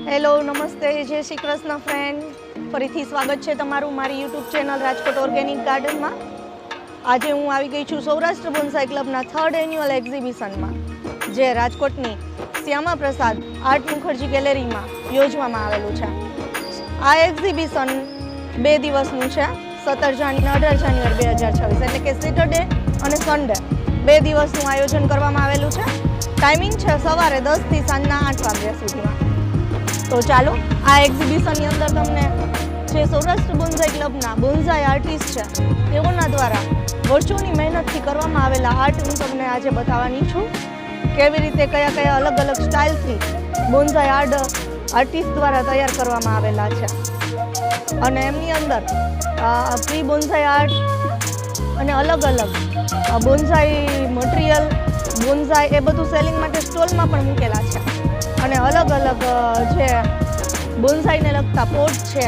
Hello, નમસ્તે, જય Shri Krishna friend. ફરીથી સ્વાગત છે તમારું મારી યુટ્યુબ ચેનલ રાજકોટ ઓર્ગેનિક ગાર્ડનમાં. આજે હું આવી ગઈ છું સૌરાષ્ટ્ર બોન્સાઈ ક્લબના 3rd એન્યુઅલ એક્ઝિબિશનમાં, જે રાજકોટની શ્યામા પ્રસાદ આર્ટ મુખર્જી ગેલેરીમાં યોજવામાં આવેલું છે. આ એક્ઝિબિશન 2 દિવસનું છે, 17 અને 18 જાન્યુઆરી 2026, એટલે કે સેટરડે અને સન્ડે 2 દિવસનું આયોજન કરવામાં આવેલું છે. ટાઈમિંગ છે સવારે 10 થી સાંજના 8 વાગ્યા સુધીમાં. તો ચાલો આ એક્ઝિબિશનની અંદર તમને જે સૌરાષ્ટ્ર બોન્સાઈ ક્લબના બોન્સાઈ આર્ટિસ્ટ છે તેઓના દ્વારા વર્ષોની મહેનતથી કરવામાં આવેલા આર્ટ હું તમને આજે બતાવવાની છું. કેવી રીતે કયા અલગ અલગ સ્ટાઇલથી બોન્સાઈ આર્ટિસ્ટ દ્વારા તૈયાર કરવામાં આવેલા છે. અને એમની અંદર પ્રી બોન્સાઈ આર્ટ અને અલગ બોન્સાઈ મટીરિયલ, બોન્સાઈ એ બધું સેલિંગ માટે સ્ટોલમાં પણ મૂકેલા છે. અને અલગ જે બોન્સાઈને લગતા પોટ છે,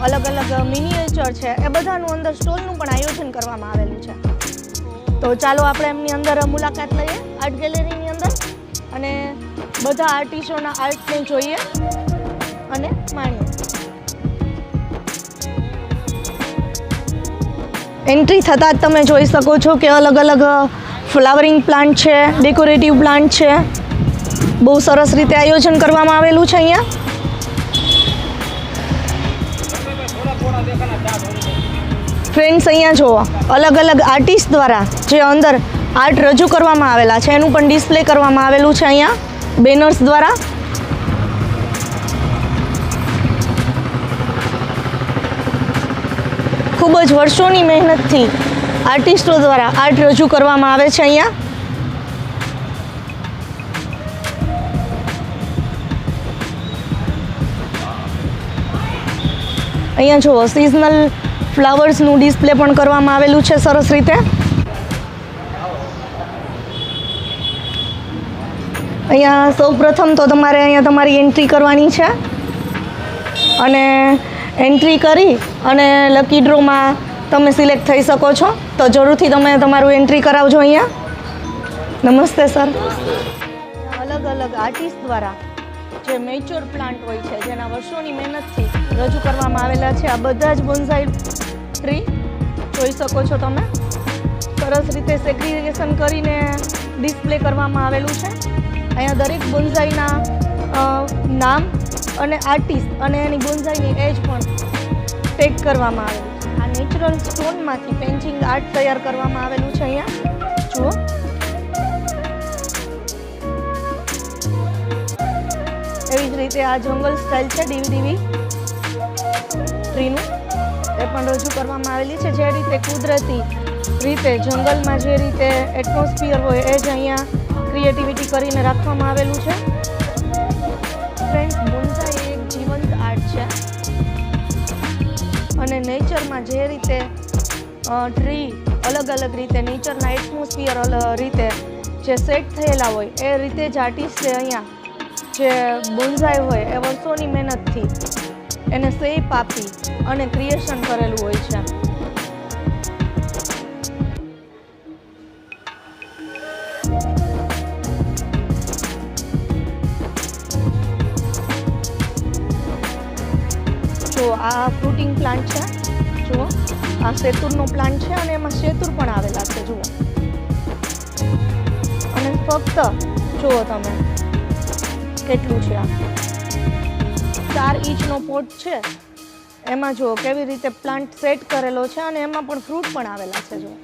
અલગ મિનિએચર છે, એ બધાનું અંદર સ્ટોલનું પણ આયોજન કરવામાં આવેલું છે. તો ચાલો આપણે એમની અંદર મુલાકાત લઈએ, આર્ટ ગેલેરીની અંદર, અને બધા આર્ટિસ્ટોના આર્ટને જોઈએ અને માણીએ. એન્ટ્રી થતાં જ તમે જોઈ શકો છો કે અલગ ફ્લાવરિંગ પ્લાન્ટ છે, ડેકોરેટિવ પ્લાન્ટ છે. બહુ સરસ રીતે આયોજન કરવામાં આવેલું છે અહીંયા. ફ્રેન્ડ્સ, અહીંયા જુઓ, અલગ આર્ટિસ્ટ દ્વારા જે અંદર આર્ટ રજૂ કરવામાં આવેલા છે એનું પણ ડિસ્પ્લે કરવામાં આવેલું છે અહીંયા બેનર્સ દ્વારા. ખૂબ જ વર્ષોની મહેનતથી આર્ટિસ્ટો દ્વારા આર્ટ રજૂ કરવામાં આવે છે અહીંયા. અહીંયા જુઓ, સિઝનલ ફ્લાવર્સનું ડિસ્પ્લે પણ કરવામાં આવેલું છે સરસ રીતે. અહીંયા સૌ પ્રથમ તો તમારે અહીંયા તમારી એન્ટ્રી કરવાની છે, અને એન્ટ્રી કરી અને લકી ડ્રોમાં તમે સિલેક્ટ થઈ શકો છો. તો જરૂરથી તમે તમારું એન્ટ્રી કરાવજો અહીંયા. નમસ્તે સર. અલગ આર્ટિસ્ટ દ્વારા જે મેચ્યોર પ્લાન્ટ હોય છે, જેના વર્ષોની મહેનતથી રજૂ કરવામાં આવેલા છે, આ બધા જ બોન્સાઈ ટ્રી જોઈ શકો છો તમે. સરસ રીતે સેગ્રીગેશન કરીને ડિસ્પ્લે કરવામાં આવેલું છે. અહીંયા દરેક બોન્સાઈના નામ અને આર્ટિસ્ટ અને એની બોન્સાઈની એજ પણ ટેગ કરવામાં આવેલું છે. આ નેચરલ સ્ટોનમાંથી પેઇન્ટિંગ આર્ટ તૈયાર કરવામાં આવેલું છે અહીંયા જુઓ. એવી જ રીતે આ જંગલ સ્ટાઇલ છે, ડીવી ટ્રીનું, એ પણ રજૂ કરવામાં આવેલી છે. જે રીતે કુદરતી રીતે જંગલમાં જે રીતે એટમોસ્ફિયર હોય એ જ અહીંયા ક્રિએટિવિટી કરીને રાખવામાં આવેલું છે. ફ્રેન્ડ્સ, બોન્સાઈ એક જીવંત આર્ટ છે, અને નેચરમાં જે રીતે ટ્રી અલગ રીતે નેચરના એટમોસ્ફિયર રીતે જે સેટ થયેલા હોય એ રીતે જ આર્ટિસ્ટે અહીંયા જે બોન્સાઈ હોય એ વર્ષોની મહેનતથી એને શેપ આપી અને ક્રિએશન કરેલું હોય છે. જો આ ફ્રૂટિંગ પ્લાન્ટ છે, જુઓ, આ શેતુરનો પ્લાન્ટ છે, અને એમાં શેતુર પણ આવેલા છે જુઓ. અને ફક્ત જુઓ તમે કેટલું છે. આ 4 ઇંચનો પોટ છે, એમાં જુઓ કેવી રીતે પ્લાન્ટ સેટ કરેલો છે, અને એમાં પણ ફ્રૂટ પણ આવેલા છે જુઓ.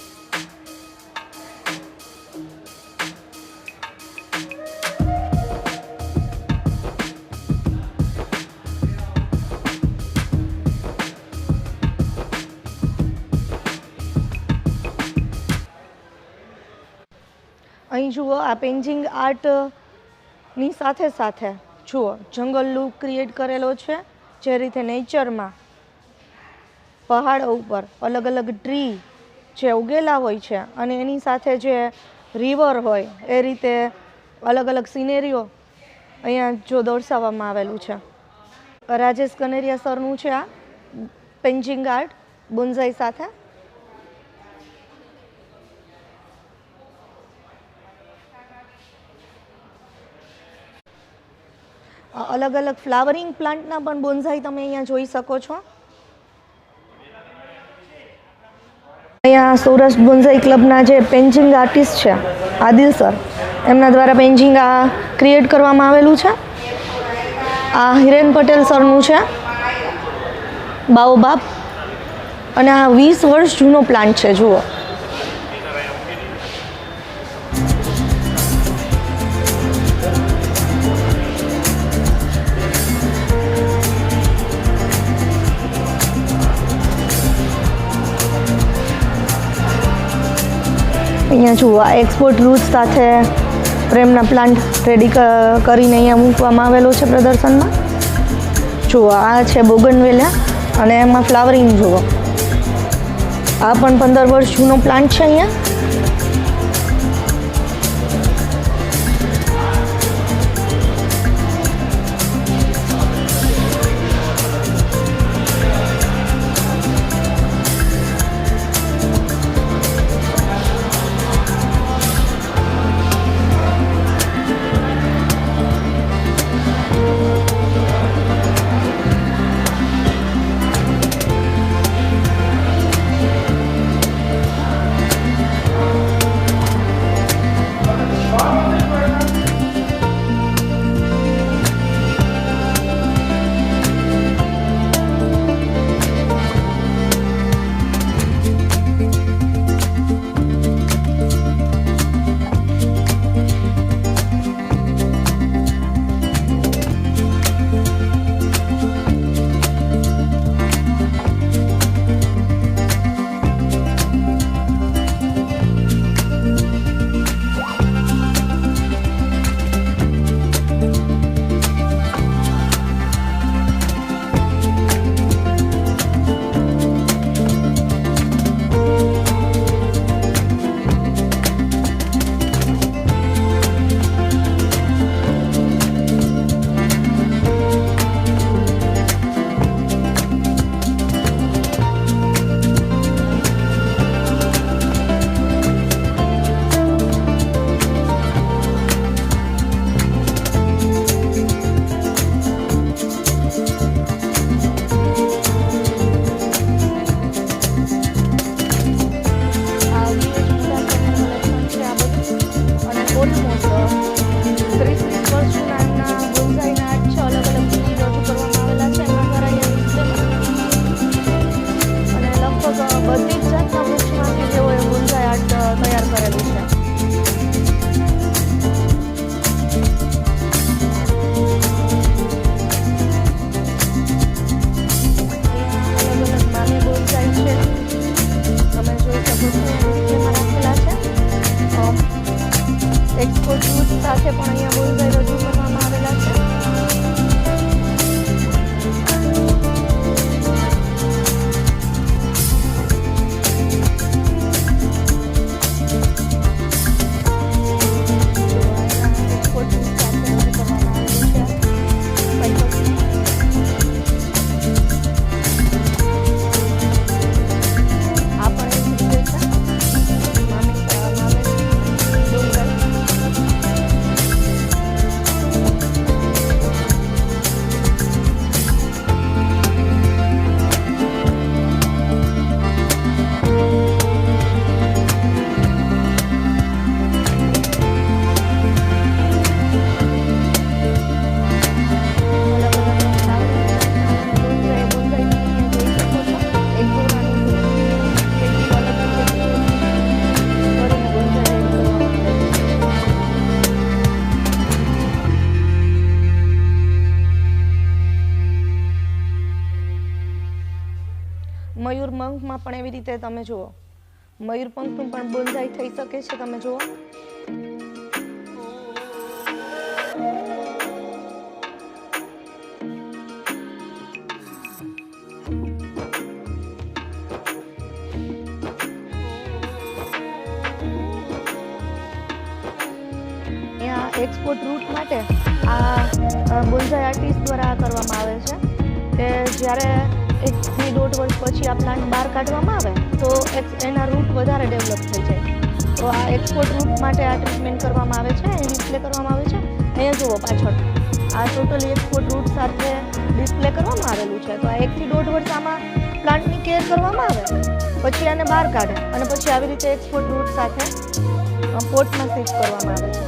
અહીં જુઓ, આ પેઇન્ટિંગ આર્ટની સાથે જુઓ જંગલ લુક ક્રિએટ કરેલો છે. જે રીતે નેચરમાં પહાડ ઉપર અલગ ટ્રી જે ઉગેલા હોય છે, અને એની સાથે જે રિવર હોય એ રીતે અલગ સિનેરીઓ અહીંયા જો દર્શાવવામાં આવેલું છે. રાજેશ કનેરિયા સરનું છે આ પેઇન્ટિંગ આર્ટ બોન્સાઈ સાથે. અલગ અલગ ફ્લાવરિંગ પ્લાન્ટના પણ બોન્સાઈ તમે અહીંયા જોઈ શકો છો. અહીંયા સૌરાષ્ટ્ર બોન્સાઈ ક્લબના જે પેઇન્ટિંગ આર્ટિસ્ટ છે આદિલ સર, એમના દ્વારા પેઇન્ટિંગ આ ક્રિએટ કરવામાં આવેલું છે. આ હિરેન પટેલ સરનું છે બાઓબાબ, અને આ 20 વર્ષ જૂનો પ્લાન્ટ છે. જુઓ, અહીંયા જુઓ, આ એક્સપોર્ટ રૂટ સાથે પ્રેમના પ્લાન્ટ રેડી કરીને અહીંયા મૂકવામાં આવેલો છે પ્રદર્શનમાં. જુઓ, આ છે બોગનવેલા અને એમાં ફ્લાવરિંગ જુઓ. આ પણ 15 વર્ષ જૂનો પ્લાન્ટ છે અહીંયા. એક્સપોર્ટ જૂથ સાથે પણ અહીંયા બોન્સાઈ રજૂ કરવામાં આવેલા છે. એક્સપોર્ટ જૂથ સાથે રજૂ કરવામાં આવેલું છે. આ પણ એક રીતે છે. મયુરપંખમાં પણ એવી રીતે તમે જુઓ, મયુરપંખનું પણ બોન્સાઈ થઈ શકે છે. તમે જુઓ, એક્સપોર્ટ રૂટ માટે આ બોન્સાઈ આર્ટિસ્ટ દ્વારા કરવામાં આવે છે કે જ્યારે 1 થી 1.5 વર્ષ પછી આ પ્લાન્ટ બહાર કાઢવામાં આવે તો એના રૂટ વધારે ડેવલપ થઈ જાય. તો આ એક્સપોર્ટ રૂટ માટે આ ટ્રીટમેન્ટ કરવામાં આવે છે, ડિસ્પ્લે કરવામાં આવે છે. અહીંયા જુઓ પાછળ આ ટોટલી એક્સપોર્ટ રૂટ સાથે ડિસ્પ્લે કરવામાં આવેલું છે. તો આ 1 થી 1.5 વર્ષ આમાં પ્લાન્ટની કેર કરવામાં આવે, પછી આને બહાર કાઢે અને પછી આવી રીતે એક્સપોર્ટ રૂટ સાથે પોટમાં શિફ્ટ કરવામાં આવે છે.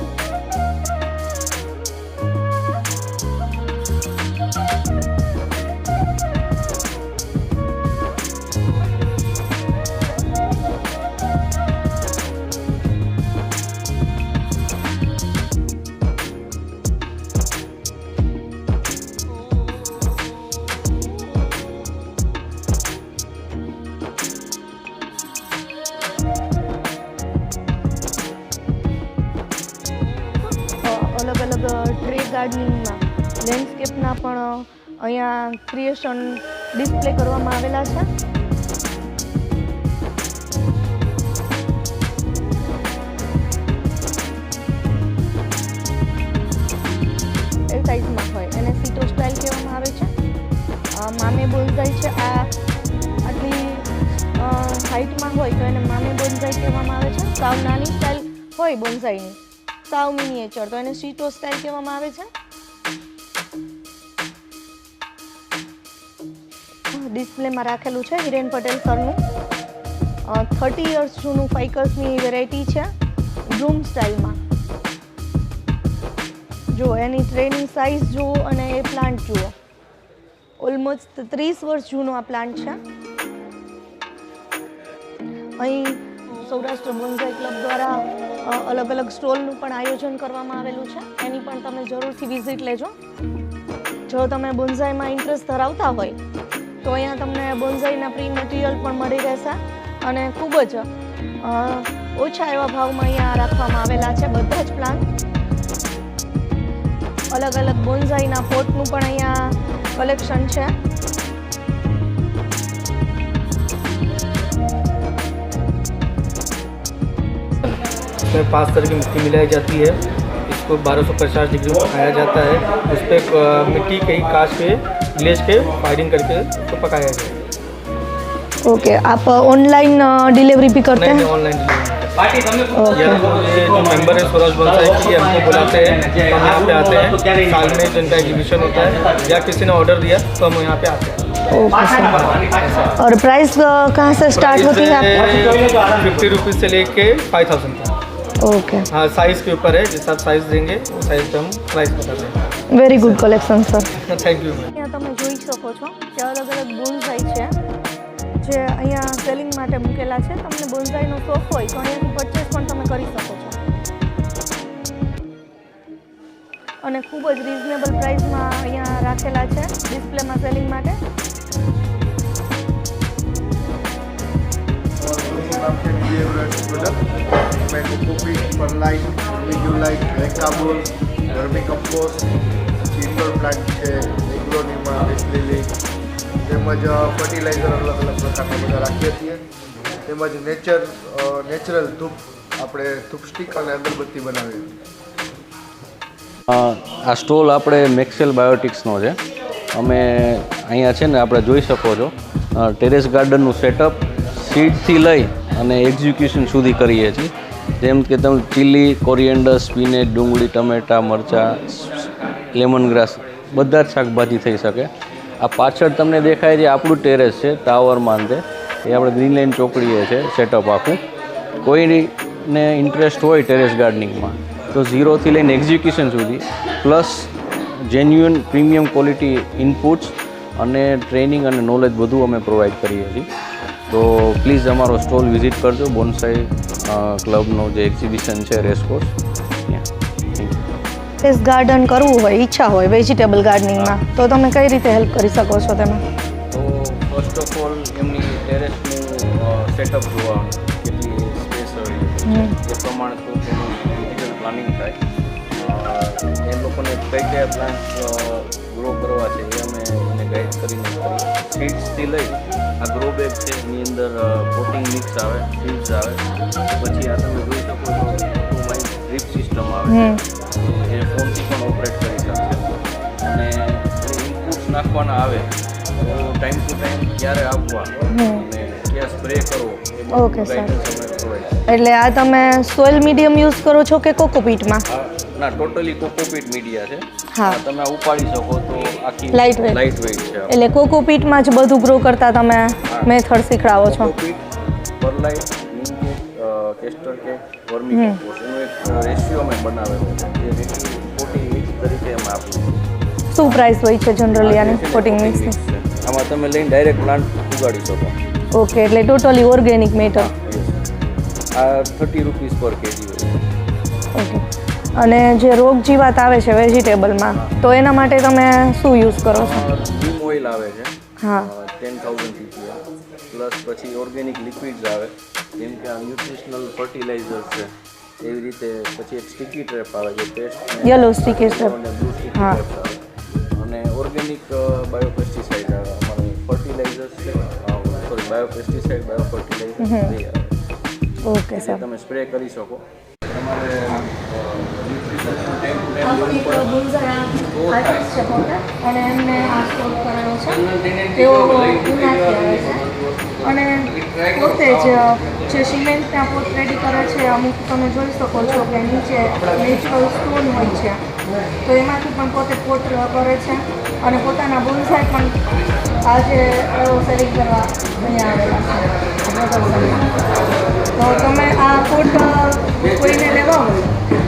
અલગ અલગ ટ્રી ગાર્ડનિંગમાં લેન્ડસ્કેપના પણ અહીંયા ક્રિએશન ડિસ્પ્લે કરવામાં આવેલા છે. એ સાઇઝમાં હોય એને સીટો સ્ટાઇલ કહેવામાં આવે છે. મામે બોન્સાઈ છે, આ આટલી હાઇટમાં હોય તો એને મામે બોન્સાઈ કહેવામાં આવે છે. સાવ નાની સ્ટાઇલ હોય બોન્સાઈની, સાવ મિનિએચર, તો એને સીટો સ્ટાઇલ કહેવામાં આવે છે. ડિસ્પ્લેમાં રાખેલું છે હિરેન પટેલ સરનું 30 યર્સ જૂનું ફાઇકસની વેરાયટી છે બ્લૂમ સ્ટાઇલમાં. જુઓ એની ટ્રેની સાઇઝ જુઓ અને એ પ્લાન્ટ જુઓ, ઓલમોસ્ટ 30 વર્ષ જૂનો આ પ્લાન્ટ છે. અહીં સૌરાષ્ટ્ર બોન્સાઈ ક્લબ દ્વારા અલગ અલગ સ્ટોલનું પણ આયોજન કરવામાં આવેલું છે, એની પણ તમે જરૂરથી વિઝિટ લેજો. જો તમે બોન્સાઈમાં ઇન્ટરેસ્ટ ધરાવતા હોય તો અહીંયા તમને બોન્સાઈના પ્રી મટીરિયલ પણ મળી રહેશે અને ખૂબ જ ઓછા એવા ભાવમાં અહીંયા રાખવામાં આવેલા છે બધા જ પ્લાન્ટ. અલગ અલગ બોન્સાઈના પોટનું પણ અહીંયા કલેક્શન છે. इसमें 5 तरह की मिट्टी मिलाई जाती है. इसको 1250 डिग्री में पकाया जाता है. उस पर मिट्टी के ही कांच पे ग्लेज के फायरिंग करके उसको पकाया जाए. ओके, आप ऑनलाइन डिलीवरी भी करते हैं? Online delivery. ये जो मेंबर है सौराष्ट्र बोन्साई के, ये हमको बुलाते हैं तो हम यहाँ पे आते हैं. साल में जिनका एग्जीबिशन होता है या किसी ने ऑर्डर दिया तो हम यहाँ पे आते हैं. और प्राइस कहाँ से स्टार्ट होती है आपकी? 50 रुपीज़ से लेके 5000 तक. ओके, हाँ, साइज़ के ऊपर है, जिस आप साइज़ देंगे वो साइज़ पे हम प्राइस बताते हैं. Very good collection sir. Thank you. અહીંયા તમે જોઈ શકો છો કે અલગ અલગ બોન્સાઈ છે જે અહીંયા સેલિંગ માટે મૂકેલા છે. તમને બોન્સાઈનો શોખ હોય તો અહીંયાથી પરચેસ પણ તમે કરી શકો છો અને ખૂબ જ રિઝનેબલ પ્રાઇસમાં અહીંયા રાખેલા છે ડિસ્પ્લેમાં સેલિંગ માટે. ઇન્ડોર પ્લાન્ટ છે, એગ્રોનીમા, લિલી, તેમજ ફર્ટિલાઇઝર અલગ અલગ પ્રકારના બધા રાખીએ છીએ. તેમજ નેચરલ ધૂપ, આપણે ધૂપ સ્ટિક અને અગરબત્તી બનાવીએ છીએ. આ સ્ટોલ આપણે મેક્સેલ બાયોટિક્સનો છે. અમે અહીંયા છે ને આપણે જોઈ શકો છો ટેરેસ ગાર્ડનનું સેટઅપ સીડથી લઈ અને એક્ઝિક્યુશન સુધી કરીએ છીએ. જેમ કે તમે ચીલી, કોરિએન્ડર, સ્પિનેચ, ડુંગળી, ટમેટા, મરચાં, લેમન ગ્રાસ બધા જ શાકભાજી થઈ શકે. આ પાછળ તમને દેખાય છે આપણું ટેરેસ છે ટાવરમાં અંતે, એ આપણે ગ્રીન લાઇન ચોકડીએ છે સેટઅપ આખું. કોઈને ઇન્ટરેસ્ટ હોય ટેરેસ ગાર્ડનિંગમાં તો 0 થી લઈને એક્ઝિક્યુશન સુધી plus genuine premium quality inputs અને ટ્રેનિંગ અને નોલેજ બધું અમે પ્રોવાઈડ કરીએ છીએ. તો પ્લીઝ અમારો સ્ટોલ વિઝિટ કરજો. બોન્સાઈ ક્લબનો જે એક્ઝિબિશન છે રેસકોર્સ ત્યાં. ટેરેસ ગાર્ડન કરવું હોય, ઈચ્છા હોય વેજીટેબલ ગાર્ડનિંગમાં, તો તમે કઈ રીતે હેલ્પ કરી શકો છો તેમાં? તો ફર્સ્ટ ઓફ ઓલ એમની ટેરેસનું સેટઅપ જોવાનું, કેટલી સ્પેસ અવેલેબલ છે, એ પ્રમાણે તો તેનું ડિટેલ પ્લાનિંગ થાય. એ લોકોને કયા પ્લાન્ટ ગ્રો કરવા છે એ અમે એને ગાઈડ કરીને કરીએ. સીડ્સથી લઈ આ ગ્રો બેગ છે, એની અંદર પોટિંગ મિક્સ આવે, સીડ્સ આવે, પછી આ તમે જોઈ શકો છો માઇન્ડ ડ્રીપ સિસ્ટમ આવે છે, એ ફોનથી પણ ઓપરેટ કરી શકશે. અને ઇનપુટ્સ નાખવાના આવે તો ટાઈમ ટુ ટાઈમ ક્યારે આપવા અને ક્યાં સ્પ્રે કરવો એ ઓકે સર. ગાઈડન્સ અમે પ્રોવાઈડ. એટલે આ તમે સોઇલ મીડિયમ યુઝ કરો છો કે કોકોપીટમાં? ના ટોટલી કોકોપીટ મીડિયા છે. હા. તમે આ ઉપાડી શકો તો આખી Lightweight. લાઇટ વેઇટ છે. એટલે કોકોપીટમાં જ બધું ગ્રો કરતા તમે મેથડ શીખડાવો છો. Cocopeat, perlite, neem cake, castor cake, vermicompost એનો એક રેશિયો અમે બનાવેલો છે જે રેશિયો 40 તરીકે અમે આપીએ. શું પ્રાઇસ હોય છે જનરલી આની પોટિંગ મિક્સની? છે. આમાં તમે લઈને ડાયરેક્ટ પ્લાન્ટ ઉગાડી શકો. ઓકે, એટલે ટોટલી ઓર્ગેનિક મેટર. આ 30 રૂપીસ પર કેજી હોય. ઓકે. અને જે રોગ જીવાત આવે છે વેજીટેબલમાં, તો એના માટે તમે શું યુઝ કરો છો? નીમ ઓઇલ આવે છે. હા. 10,000 ppm પ્લસ પછી ઓર્ગેનિક લિક્વિડ્સ આવે જેમ કે આ ન્યુટ્રિશનલ ફર્ટિલાઇઝર્સ છે. એવી રીતે પછી એક સ્ટીકી ટ્રેપ આવે જે પેસ્ટ યલો સ્ટીકી સ્ટેપ. અને બ્લુ સ્ટીકી હા. ટ્રેપ આવે અને ઓર્ગેનિક બાયોપેસ્ટિસાઇડ આવે અમારે ફર્ટિલાઇઝર્સ છે સોરી બાયોપેસ્ટિસાઇડ બાયોફર્ટિલાઇઝર બે આવે ઓકે જે સર. તમે સ્પ્રે કરી શકો. તમારે અને એમને આ સ્ટોર કરાયો છે. તેઓ ઉનાથી આવે છે અને પોતે જ જે સિમેન્ટના પોત રેડી કરે છે. અમુક તમે જોઈ શકો છો કે નીચે નેચરલ સ્ટોન હોય છે, તો એમાંથી પણ પોતે પોત કરે છે અને પોતાના બોન્સાઈ પણ આજે સેલિંગ કરવા અહીંયા આવેલા છે. તો તમે આ પોટ કોઈને લેવા હોય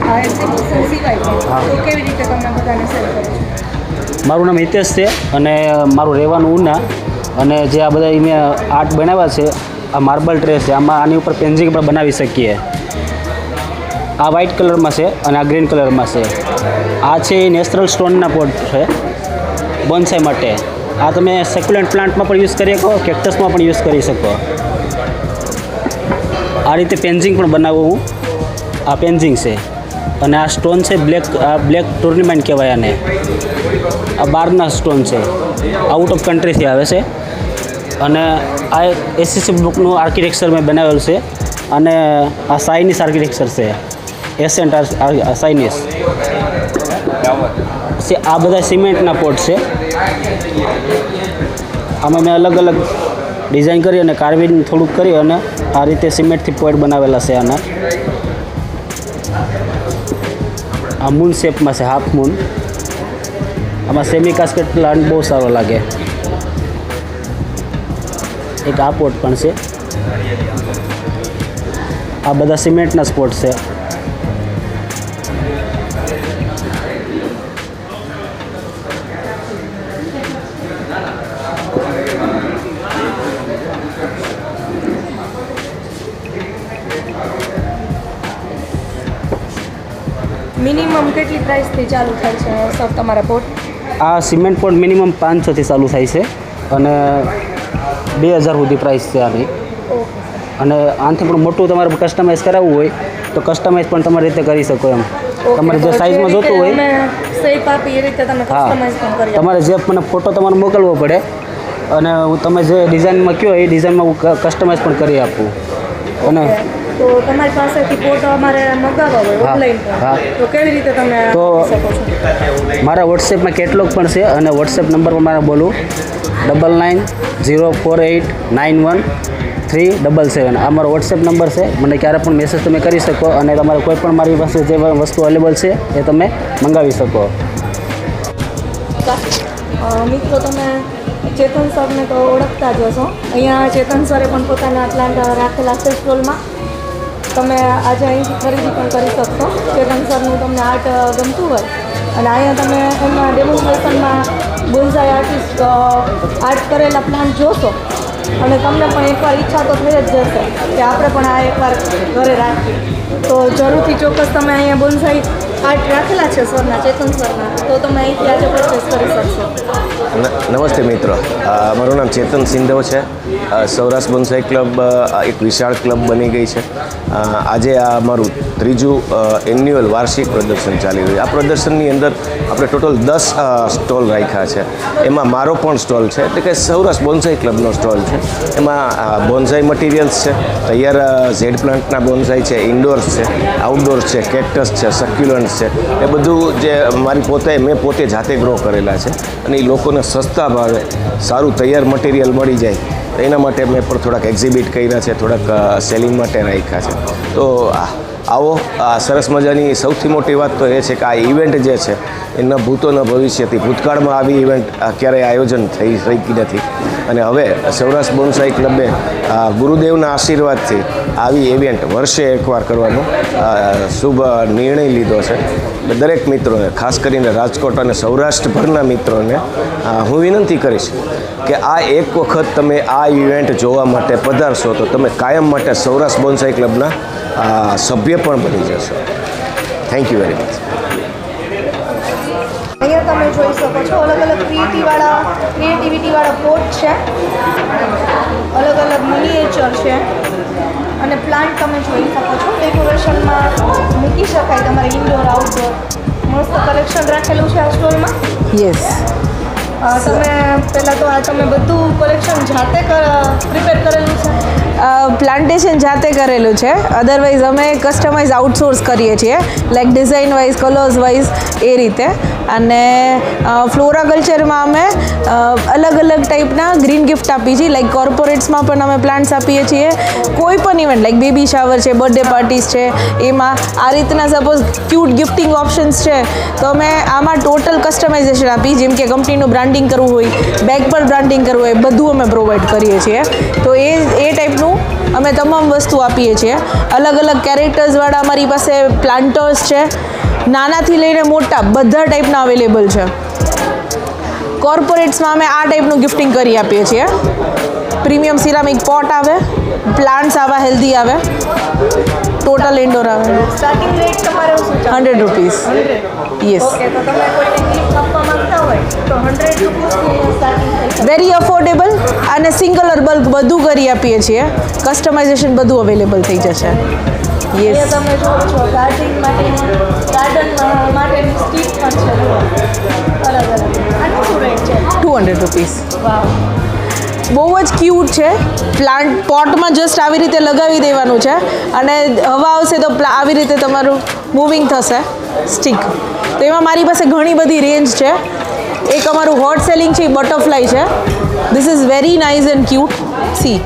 આ એક્ઝિબિશન સિવાય તો કેવી રીતે તમે બધાને સેલ કરો છો? મારું નામ હિતેશ છે અને મારું રહેવાનું ઉના. અને જે આ બધા મેં આર્ટ બનાવ્યા છે, આ માર્બલ ટ્રે છે, આમાં આની ઉપર પેન્સિંગ પણ બનાવી શકીએ. આ વ્હાઇટ કલરમાં છે અને આ ગ્રીન કલરમાં છે. આ છે નેચરલ સ્ટોનના પોટ છે બોન્સાઈ માટે. આ તમે સેક્યુલન્ટ પ્લાન્ટમાં પણ યુઝ કરી શકો, કેક્ટસમાં પણ યુઝ કરી શકો. આ રીતે પેન્સિંગ પણ બનાવું હું. આ પેન્સિંગ છે અને આ સ્ટોન છે બ્લેક ટુર્નામેન્ટ કહેવાય આને. આ બહારના સ્ટોન છે, આઉટ ઓફ કન્ટ્રીથી આવે છે અને આ એસએસસી બુકનું આર્કિટેક્ચર મેં બનાવેલું છે અને આ સાઇનીસ આર્કિટેક્ચર છે, એસેન્ટ સાઇનીસ. આ બધા સિમેન્ટના પોટ છે. આમાં મેં અલગ અલગ ડિઝાઇન કરી અને કાર્વિંગ થોડુંક કરી અને આ રીતે સિમેન્ટથી પોટ બનાવેલા છે. આના આ મૂન શેપમાં છે, હાફ મૂન. આમાં સેમી કાસ્કેટ પ્લાન્ટ બહુ સારો લાગે. એક આ પોટ પણ છે. આ બધા સિમેન્ટના સ્પોટ છે. મિનિમમ કેટલી પ્રાઇસથી ચાલુ થાય છે સર તમારા પોટ? આ સિમેન્ટ પોટ મિનિમમ 500થી ચાલુ થાય છે અને 2000 સુધી પ્રાઇસ છે આની. ઓકે. અને આનાથી પણ મોટું તમારે કસ્ટમાઇઝ કરાવવું હોય તો કસ્ટમાઇઝ પણ તમારી રીતે કરી શકો એમ. તમારે જે સાઇઝમાં જોતું હોય શેપ આપી એ રીતે તમે હા, કસ્ટમાઇઝ પણ કરી તમારે જે મને ફોટો તમારે મોકલવો પડે અને હું તમે જે ડિઝાઇનમાં કહો એ ડિઝાઇનમાં હું કસ્ટમાઇઝ પણ કરી આપું. અને તો તમારી પાસેથી પોટ અમારે મંગાવવા હોય હા, ઓનલાઈન હા. તો કેવી રીતે તમે તો આપી શકો છો? મારા વોટ્સએપમાં કેટલોગ પણ છે અને વોટ્સએપ નંબર પર મારે બોલું 9904891377. આ મારો વોટ્સએપ નંબર છે. મને ક્યારે પણ મેસેજ તમે કરી શકો અને તમારે કોઈ પણ મારી પાસે જે વસ્તુ અવેલેબલ છે એ તમે મંગાવી શકો. મિત્રો તમે ચેતન સરને તો ઓળખતા જ હશો. અહીંયા ચેતન સરે પણ પોતાના પ્લાન્ટ રાખેલા છે સ્ટોલમાં. તમે આજે અહીંથી ખરીદી પણ કરી શકશો. ચેતન સરનું તમને આર્ટ ગમતું હોય અને અહીંયા તમે એમના ડેમોન્સ્ટ્રેશનમાં બોન્સાઈ આર્ટિસ્ટ આર્ટ કરેલા પ્લાન્ટ જોશો અને તમને પણ એકવાર ઈચ્છા તો થઈ જ જશે કે આપણે પણ આ એકવાર ઘરે રાખીએ. તો જરૂરથી ચોક્કસ તમે અહીંયા બોન્સાઈ આર્ટ રાખેલા છે સરના, ચેતન સરના, તો તમે અહીંથી આજે પરચેસ કરી શકશો. નમસ્તે મિત્રો, મારું નામ ચેતન સિંધવ છે. સૌરાષ્ટ્ર બોન્સાઈ ક્લબ એક વિશાળ ક્લબ બની ગઈ છે. આજે આ મારું ત્રીજું એન્યુઅલ વાર્ષિક પ્રદર્શન ચાલી રહ્યું. આ પ્રદર્શનની અંદર આપણે ટોટલ 10 સ્ટોલ રાખ્યા છે. એમાં મારો પણ સ્ટોલ છે, એટલે કે સૌરાષ્ટ્ર બોન્સાઈ ક્લબનો સ્ટોલ છે. એમાં બોન્સાઈ મટીરિયલ્સ છે, તૈયાર ઝેડ પ્લાન્ટના બોન્સાઈ છે, ઇન્ડોર્સ છે, આઉટડોર્સ છે, કેક્ટસ છે, સક્યુલન્ટ્સ છે. એ બધું જે મેં પોતે જાતે ગ્રો કરેલા છે અને એ લોકોને સસ્તા ભાવે સારું તૈયાર મટીરિયલ મળી જાય એના માટે મેં પણ થોડાક એક્ઝિબિટ કર્યા છે, થોડાક સેલિંગ માટે રાખ્યા છે. તો આવો આ સરસ મજાની સૌથી મોટી વાત તો એ છે કે આ ઇવેન્ટ જે છે એ ન ભૂતો ન ભવિષ્યથી ભૂતકાળમાં આવી ઇવેન્ટ ક્યારેય આયોજન થઈ શકી નથી અને હવે સૌરાષ્ટ્ર બોન્સાઈ ક્લબે ગુરુદેવના આશીર્વાદથી આવી ઇવેન્ટ વર્ષે એકવાર કરવાનો શુભ નિર્ણય લીધો છે. દરેક મિત્રોને, ખાસ કરીને રાજકોટ અને સૌરાષ્ટ્રભરના મિત્રોને હું વિનંતી કરીશ કે આ એક વખત તમે આ ઇવેન્ટ જોવા માટે પધારશો તો તમે કાયમ માટે સૌરાષ્ટ્ર બોન્સાઈ ક્લબના સભ્ય પણ બની જશો. Thank you very much. અહીંયા તમે જોઈ શકો છો અલગ અલગ ક્રિએટિવિટીવાળા પોટ છે, અલગ અલગ મિનિએચર છે અને પ્લાન્ટ તમે જોઈ શકો છો. ડેકોરેશનમાં મૂકી શકાય તમારે ઇન્ડોર આઉટડોર. મસ્ત કલેક્શન રાખેલું છે આ સ્ટોરમાં. યસ. તમે પહેલાં તો આ તમે બધું કલેક્શન જાતે પ્રિપેર કરેલું છે? પ્લાન્ટેશન જાતે કરેલું છે. અદરવાઇઝ અમે કસ્ટમાઇઝ આઉટસોર્સ કરીએ છીએ, like design wise, colours wise એ રીતે. અને ફ્લોરા કલ્ચરમાં અમે અલગ અલગ ટાઈપના ગ્રીન ગિફ્ટ આપીએ છીએ. લાઈક કોર્પોરેટ્સમાં પણ અમે પ્લાન્ટ્સ આપીએ છીએ. કોઈ પણ ઇવેન્ટ લાઈક બેબી શાવર છે, બર્થડે પાર્ટીઝ છે, એમાં આ રીતના સપોઝ ક્યુટ ગિફ્ટિંગ ઓપ્શન્સ છે તો અમે આમાં ટોટલ કસ્ટમાઇઝેશન આપી. જેમ કે કંપનીનું બ્રાન્ડિંગ કરવું હોય, બેગ પર બ્રાન્ડિંગ કરવું હોય, બધું અમે પ્રોવાઈડ કરીએ છીએ. તો એ ટાઈપનું અમે તમામ વસ્તુ આપીએ છીએ. અલગ અલગ કેરેક્ટર્સવાળા અમારી પાસે પ્લાન્ટર્સ છે, નાનાથી લઈને મોટા બધા ટાઈપના અવેલેબલ છે. કોર્પોરેટ્સમાં અમે આ ટાઈપનું ગિફ્ટિંગ કરી આપીએ છીએ. પ્રીમિયમ સિરામિક પોટ આવે, પ્લાન્ટ્સ આવા હેલ્ધી આવે, ટોટલ ઇન્ડોર આવે. સ્ટાર્ટિંગ રેટ તમારે શું છે? 100 રૂપીસ. યસ. ઓકે, તો તમે કોઈને ગિફ્ટ આપવા માંગતા હોય તો 100 રૂપીસથી સ્ટાર્ટિંગ થઈ શકે. વેરી અફોર્ડેબલ અને સિંગલ ઓર બલ્ક બધું કરી આપીએ છીએ. કસ્ટમાઇઝેશન બધું અવેલેબલ થઈ જશે. યસ. અહીંયા તમે જોવો છો ગાર્ડન માટેની સ્ટીક પણ છે. અલગ અલગ. આનું શું રેટ છે? 200 રૂપીસ. વાવ. બહુ જ ક્યુટ છે. પ્લાન્ટ પોટમાં જસ્ટ આવી રીતે લગાવી દેવાનું છે અને હવા આવશે તો આવી રીતે તમારું મૂવિંગ થશે સ્ટીક. તો એમાં મારી પાસે ઘણી બધી રેન્જ છે. એક અમારું હોટ સેલિંગ છે, બટરફ્લાય છે. This is very nice and cute. C.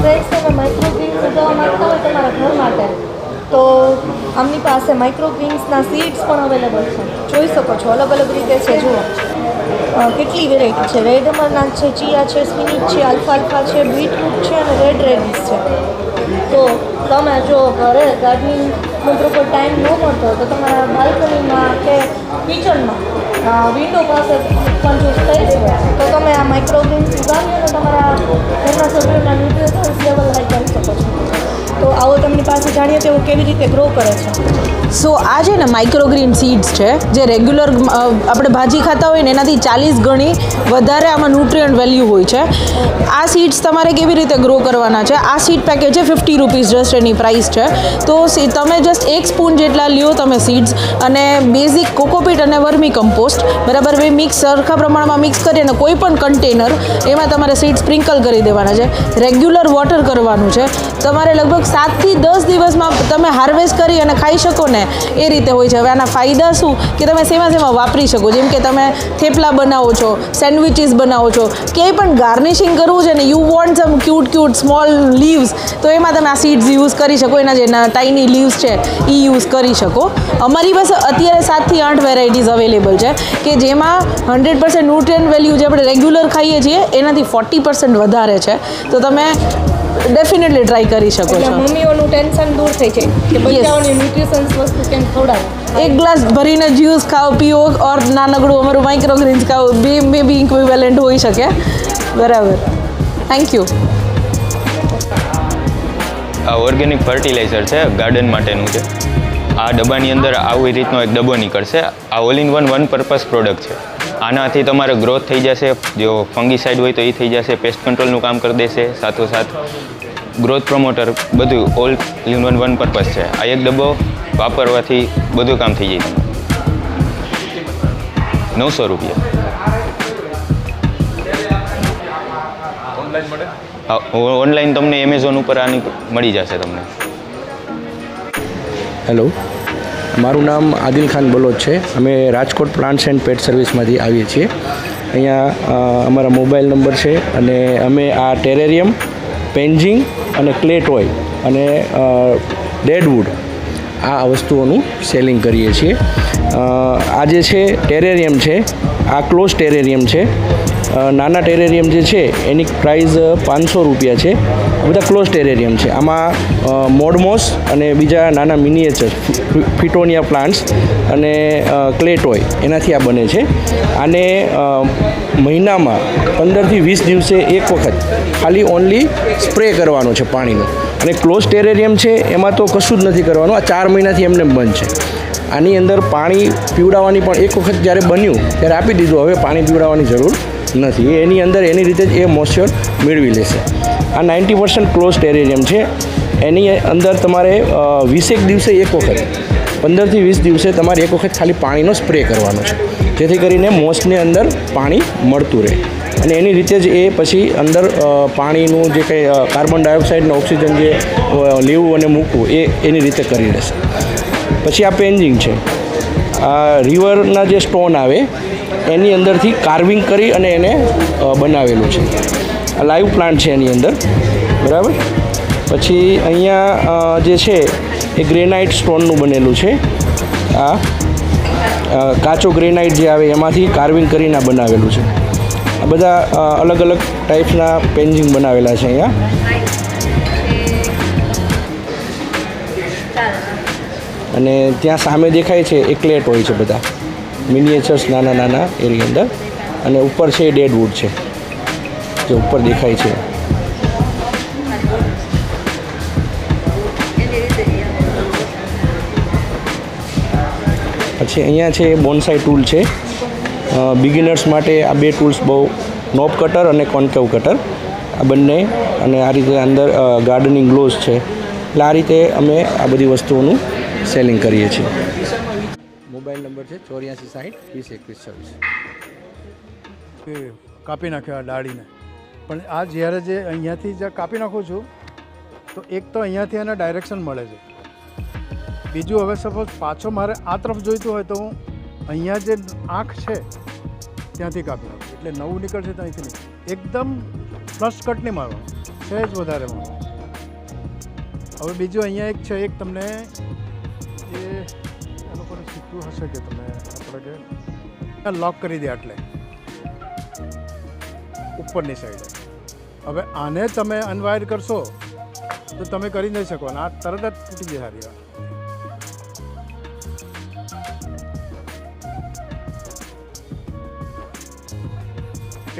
Friends, તમે માઇક્રોગ્રીન્સ ઉગાવવા માંગતા હોય તમારા ઘર માટે તો આમની પાસે માઇક્રોગ્રીન્સના સીડ્સ પણ અવેલેબલ છે. જોઈ શકો છો અલગ અલગ રીતે છે. જુઓ કેટલી વેરાયટી છે. રેડ અમરનાથ છે, ચિયા છે, સ્પિનિચ છે, આલ્ફાલ્ફા છે, બીટરૂટ છે અને રેડ રેડિશ છે. તો તમે જો ઘરે ગાર્ડનિંગનો પ્રોપર ટાઈમ ન મળતો તો તમારા બાલ્કનીમાં કે કિચનમાં વિન્ડો પાસે પણ જો સ્પેસ હોય તો તમે આ માઇક્રોગ્રીન્સ ઉગાવી અને તમારા ઘરના સભ્યોના ન્યુટ્રિશન્સ લેવલ હાઈ કરી શકો છો. તો આવો તેમની પાસે જાણીએ તેઓ કેવી રીતે ગ્રો કરે છે. સો આ છે ને માઇક્રોગ્રીન સીડ્સ છે જે રેગ્યુલર આપણે ભાજી ખાતા હોય ને એનાથી 40 ગણી વધારે આમાં ન્યુટ્રિયન્ટ વેલ્યુ હોય છે. આ સીડ્સ તમારે કેવી રીતે ગ્રો કરવાના છે? આ સીડ પેકેજ છે 50 રૂપીસ જસ્ટ એની પ્રાઇસ છે. તો તમે જસ્ટ 1 સ્પૂન જેટલા લ્યો તમે સીડ્સ અને બેઝિક કોકોપીટ અને વર્મી કમ્પોસ્ટ બરાબર બે મિક્સ સરખા પ્રમાણમાં મિક્સ કરી અને કોઈ પણ કન્ટેનર એમાં તમારે સીડ સ્પ્રિંકલ કરી દેવાના છે. રેગ્યુલર વોટર કરવાનું છે. તમારે લગભગ 7 થી 10 દિવસમાં તમે હાર્વેસ્ટ કરી અને ખાઈ શકો ને એ રીતે હોય છે. હવે આના ફાયદા શું કે તમે શેમાં વાપરી શકો. જેમ કે તમે થેપલા બનાવો છો, સેન્ડવિચીસ બનાવો છો, ક્યાંય પણ ગાર્નિશિંગ કરવું છે ને you want some cute small leaves તો એમાં તમે આ સીડ્સ યુઝ કરી શકો. એના જે ટાઇની લીવ્સ છે એ યુઝ કરી શકો. અમારી પાસે અત્યારે 7 થી 8 વેરાયટીઝ અવેલેબલ છે કે જેમાં 100% ન્યુટ્રિયન્ટ વેલ્યુ જે આપણે રેગ્યુલર ખાઈએ છીએ એનાથી 40% વધારે છે. તો તમે ડેફિનેટલી ટ્રાય કરી શકો છો. મમ્મીઓનું ટેન્શન દૂર થઈ જાય કે બચ્ચાઓને ન્યુટ્રિશન્સ વસ્તુ કેમ ખવડાવે. એક ગ્લાસ ભરીને જ્યુસ ખાઓ પીઓ ઓર નાનકડું અમારું માઇક્રોગ્રીન્સ ખાઓ બે બી ઇક્વિવેલન્ટ હોઈ શકે. બરાબર. Thank you. આ ઓર્ગેનિક ફર્ટિલાઇઝર છે, ગાર્ડન માટેનું છે. આ ડબ્બાની અંદર આવી રીતનો એક ડબ્બો નીકળશે. આ all in one purpose product છે. આનાથી તમારે ગ્રોથ થઈ જશે. જો ફંગીસાઇડ હોય તો એ થઈ જશે. પેસ્ટ કંટ્રોલનું કામ કરી દેશે. સાથોસાથ ગ્રોથ પ્રમોટર બધું ઓલ ઇન વન પર્પઝ છે. આ એક ડબ્બો વાપરવાથી બધું કામ થઈ જાય. 900 રૂપિયા. ઓનલાઈન તમને એમેઝોન ઉપર આની મળી જશે તમને. હેલો, મારું નામ આદિલ ખાન બલોચ છે. અમે રાજકોટ પ્લાન્ટ્સ એન્ડ પેટ સર્વિસમાંથી આવીએ છીએ. અહીંયા અમારા મોબાઈલ નંબર છે અને અમે આ ટેરેરિયમ, પેન્જિંગ અને ક્લે ટોય અને ડેડવુડ આ વસ્તુઓનું સેલિંગ કરીએ છીએ. આ જે છે ટેરેરિયમ છે, આ ક્લોઝ ટેરેરિયમ છે. નાના ટેરેરિયમ જે છે એની પ્રાઇસ 500 રૂપિયા છે. બધા ક્લોઝ ટેરેરિયમ છે. આમાં મોડમોસ અને બીજા નાના મિનિએચર ફિટોનિયા પ્લાન્ટ્સ અને ક્લે ટોય એનાથી આ બને છે. આને મહિનામાં 15થી 20 દિવસે એક વખત ખાલી ઓનલી સ્પ્રે કરવાનો છે પાણીનો. અને ક્લોઝ ટેરેરિયમ છે એમાં તો કશું જ નથી કરવાનું. આ 4 મહિનાથી એમને બંધ છે. આની અંદર પાણી પીવડાવવાની પણ એક વખત જ્યારે બન્યું ત્યારે આપી દીધું, હવે પાણી પીવડાવવાની જરૂર નથી. એની અંદર એની રીતે જ એ મોઇસ્ચર મેળવી લેશે. આ 90% ક્લોઝ ટેરેરિયમ છે. એની અંદર તમારે 20 દિવસે એક વખત, 15થી 20 દિવસે તમારે એક વખત ખાલી પાણીનો સ્પ્રે કરવાનો છે, જેથી કરીને મોસને અંદર પાણી મળતું રહે. અને એની રીતે જ એ પછી અંદર પાણીનું જે કંઈ કાર્બન ડાયોક્સાઇડ અને ઓક્સિજન જે લેવું અને મૂકવું એ એની રીતે કરી લેશે. પછી આ પેન્જિંગ છે. આ રિવરના જે સ્ટોન આવે એની અંદરથી કાર્વિંગ કરી અને એને બનાવેલું છે. આ લાઈવ પ્લાન્ટ છે એની અંદર, બરાબર. પછી અહીંયા જે છે એ ગ્રેનાઇટ સ્ટોનનું બનેલું છે. આ કાચો ગ્રેનાઇટ જે આવે એમાંથી કાર્વિંગ કરીને બનાવેલું છે. આ બધા અલગ અલગ ટાઈપ્સના પેન્જિંગ બનાવેલા છે અહીંયા. અને ત્યાં સામે દેખાય છે એ ક્લે ટોય છે, બધા મિનિએચર્સ નાના નાના એની અંદર. અને ઉપર છે એ ડેડવુડ છે જે ઉપર દેખાય છે. પછી અહીંયા છે બોન્સાઈ ટૂલ છે. બિગિનર્સ માટે આ બે ટૂલ્સ બહુ, નોબ કટર અને કોન્કેવ કટર, આ બંને. અને આ રીતે અંદર ગાર્ડનિંગ ગ્લોવ્સ છે. એટલે આ રીતે અમે આ બધી વસ્તુઓનું સેલિંગ કરીએ છીએ. મોબાઈલ નંબર છે 8460 20 21 26. કાપી નાખ્યો આ ડાળીને. પણ આ જ્યારે જે અહીંયાથી જે કાપી નાખું છું તો એક તો અહીંયાથી એને ડાયરેક્શન મળે છે. બીજું, હવે સપોઝ પાછો મારે આ તરફ જોઈતું હોય તો હું અહીંયા જે આંખ છે ત્યાંથી કાપી નાખું, એટલે નવું નીકળશે તો અહીંથી નહીં. એકદમ ફ્લશ કટ નહીં મારવાનું, સહેજ વધારે મારવાનું. હવે બીજું અહીંયા એક છે, એક તમને એ લોકોને શીખવું હશે કે તમે આપણે કે લોક કરી દે એટલે ઉપરની સાઈડે. હવે આને તમે અનવાયર કરશો તો તમે કરી નહીં શકો, આ તરત જ તૂટી જાય સારી વાત.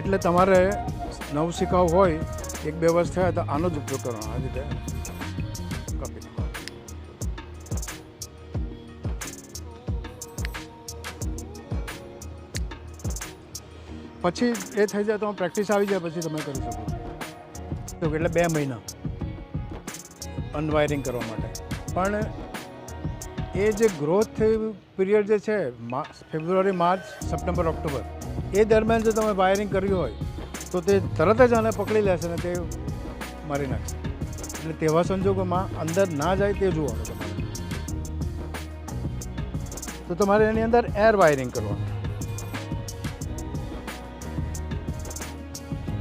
એટલે તમારે નવું શીખવું હોય, 1-2 વર્ષ થયા તો આનો જ ઉપયોગ કરવાનો. આ રીતે કાપી નાખો. પછી એ થઈ જાય તો પ્રેક્ટિસ આવી જાય પછી તમે કરી શકો. એટલે 2 મહિના અનવાયરિંગ કરવા માટે. પણ એ જે ગ્રોથ પીરિયડ જે છે ફેબ્રુઆરી, માર્ચ, સપ્ટેમ્બર, ઓક્ટોબર, એ દરમિયાન જો તમે વાયરિંગ કર્યું હોય તો તે તરત જ આને પકડી લેશે અને તે મારી નાખશે. એટલે તેવા સંજોગોમાં અંદર ના જાય તે જોવાનું તમારે. તો તમારે એની અંદર એર વાયરિંગ કરવાનું.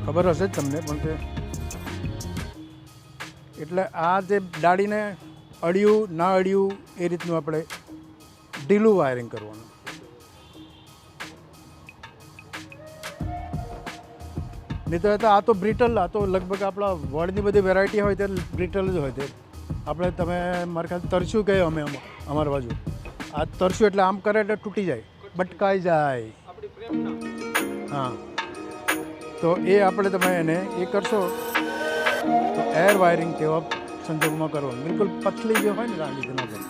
ખબર હશે જ તમને, પણ તે એટલે આ જે ડાળીને અડ્યું ના અડ્યું એ રીતનું આપણે ઢીલું વાયરિંગ કરવાનું. નહીં તો આ તો બ્રિટલ, આ તો લગભગ આપણા વડની બધી વેરાયટી હોય તે બ્રિટલ જ હોય. તે આપણે તમે મારે ખ્યાલ તરસ્યું કહે અમે અમારી બાજુ. આ તરસ્યું એટલે આમ કરે એટલે તૂટી જાય, બટકાઈ જાય. હા, તો એ આપણે તમે એને એ કરશો તો એર વાયરિંગ તેવા સંજોગોમાં કરવાનું. બિલકુલ પતલી જે હોય ને રાંડી તેના પર.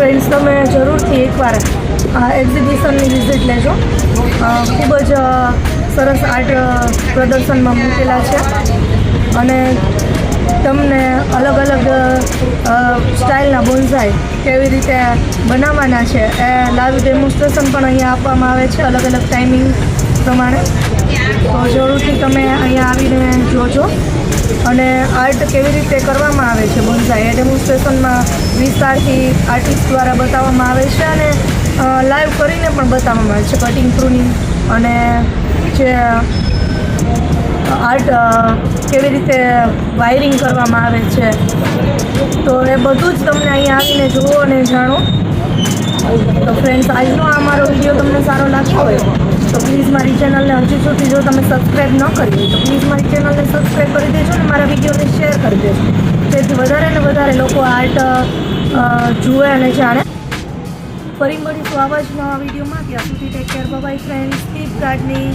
ફ્રેન્ડ્સ તમે જરૂરથી એકવાર આ એક્ઝિબિશનની વિઝિટ લેજો. ખૂબ જ સરસ આર્ટ પ્રદર્શનમાં મૂકેલા છે અને તમને અલગ અલગ સ્ટાઇલના બોન્સાઈ કેવી રીતે બનાવવાના છે એ લાઈવ ડેમોન્સ્ટ્રેશન પણ અહીંયા આપવામાં આવે છે અલગ અલગ ટાઈમિંગ પ્રમાણે. તો જરૂરથી તમે અહીંયા આવીને જોજો અને આર્ટ કેવી રીતે કરવામાં આવે છે બોન્સાઈ એ ડેમોન્સ્ટ્રેશનમાં વિસ્તારથી આર્ટિસ્ટ દ્વારા બતાવવામાં આવે છે અને લાઈવ કરીને પણ બતાવવામાં આવે છે કટિંગ પ્રૂનિંગ અને જે આર્ટ કેવી રીતે વાયરિંગ કરવામાં આવે છે. તો એ બધું જ તમને અહીંયા આવીને જુઓ અને જાણો. તો ફ્રેન્ડ્સ, આજનો આ મારો વિડીયો તમને સારો લાગ્યો હોય તો પ્લીઝ મારી ચેનલને હજુ સુધી જો તમે સબસ્ક્રાઈબ ન કરી હોય તો પ્લીઝ મારી ચેનલને સબસ્ક્રાઈબ કરી દેજો અને મારા વિડીયોને શેર કરી દેજો જેથી વધારે ને વધારે લોકો આર્ટ જુએ અને જાણે. ફરી મળીશું આવા જ નવા વિડીયોમાં. ત્યાં સુધી take care, by friends, keep gardening.